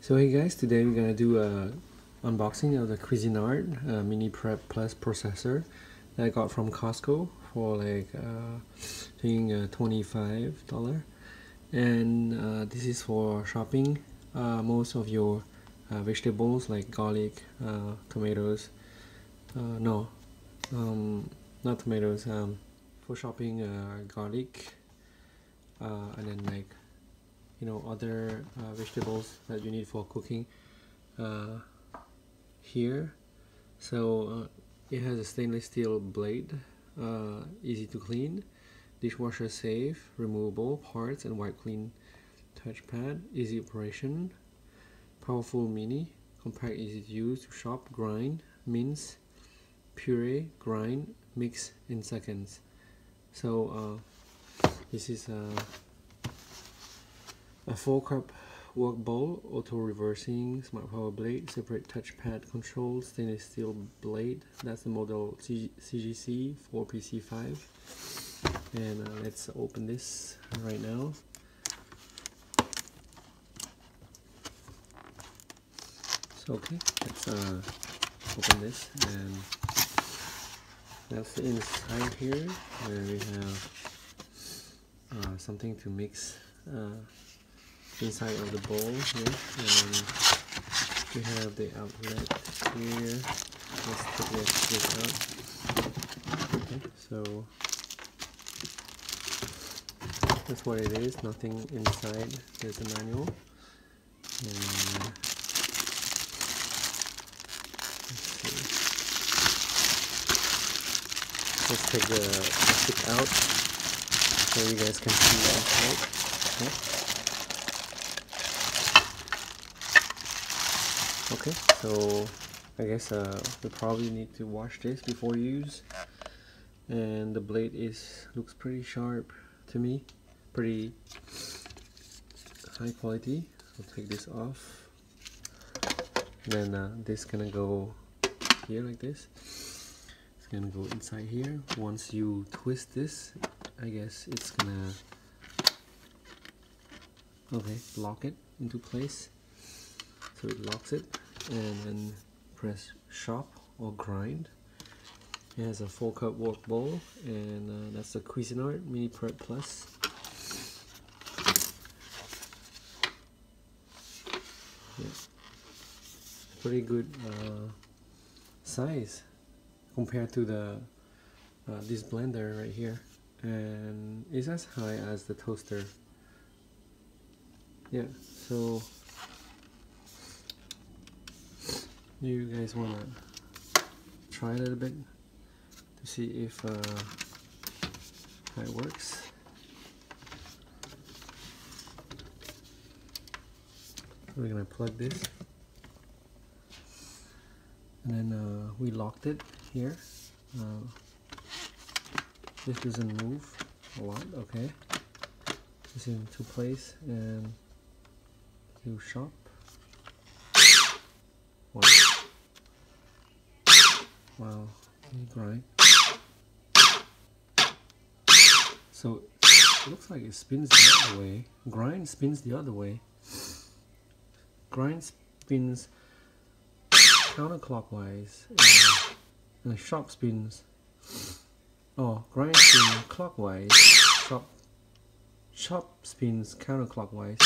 So hey guys, today we're gonna do a unboxing of the Cuisinart Mini Prep Plus processor that I got from Costco for like I think $25, and this is for shopping most of your vegetables like garlic, tomatoes, no, not tomatoes, for shopping garlic, and then like other vegetables that you need for cooking here. So it has a stainless steel blade, easy to clean, dishwasher safe, removable parts and wipe clean touchpad, easy operation, powerful mini, compact, easy to use, to chop, grind, mince, puree, grind, mix in seconds. So this is a 4-cup work bowl, auto reversing, smart power blade, separate touchpad control, stainless steel blade. That's the model CGC 4PC5. And let's open this right now. So okay, let's open this, and that's the inside here, where we have something to mix inside of the bowl here, and then we have the outlet here. Let's take this out. Okay, so that's what it is. Nothing inside. There's a manual, and let's take the plastic out so you guys can see inside. Okay, so I guess we probably need to wash this before use, and the blade looks pretty sharp to me, pretty high quality. I'll take this off, then this gonna go here like this. It's gonna go inside here. Once you twist this, I guess it's gonna lock it into place. So it locks it, and then press chop or grind. It has a 4-cup work bowl, and that's the Cuisinart Mini Prep Plus. Yeah, pretty good size compared to the this blender right here, and it's as high as the toaster. Yeah, so you guys wanna try a little bit to see if how it works. We're gonna plug this, and then we locked it here. This doesn't move a lot. Okay, it's into place, and you chop. Wow, grind. So it looks like it spins the other way. Grind spins the other way. Grind spins counterclockwise, and the chop spins. Oh, grind spins clockwise. Chop spins counterclockwise.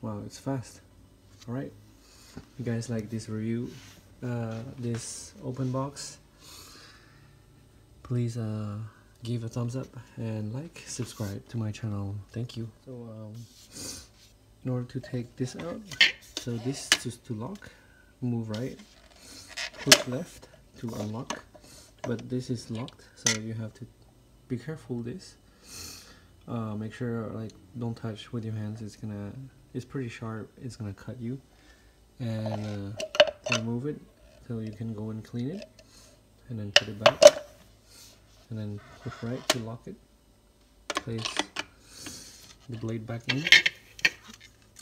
Wow, it's fast. All right, you guys like this review? This open box, please give a thumbs up and subscribe to my channel. Thank you. So in order to take this out, so this is just to lock, move right, push left to unlock, but this is locked, so you have to be careful. This make sure don't touch with your hands. It's pretty sharp. It's gonna cut you. And remove it so you can go and clean it, and then put it back, and then push right to lock it. Place the blade back in,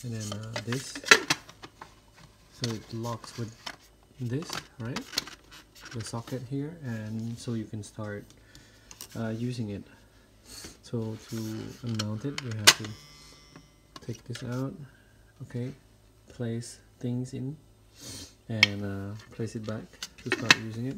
and then this, so it locks with this, right, the socket here, and so you can start using it. So to unmount it, you have to take this out. Okay, place things in and place it back to start using it.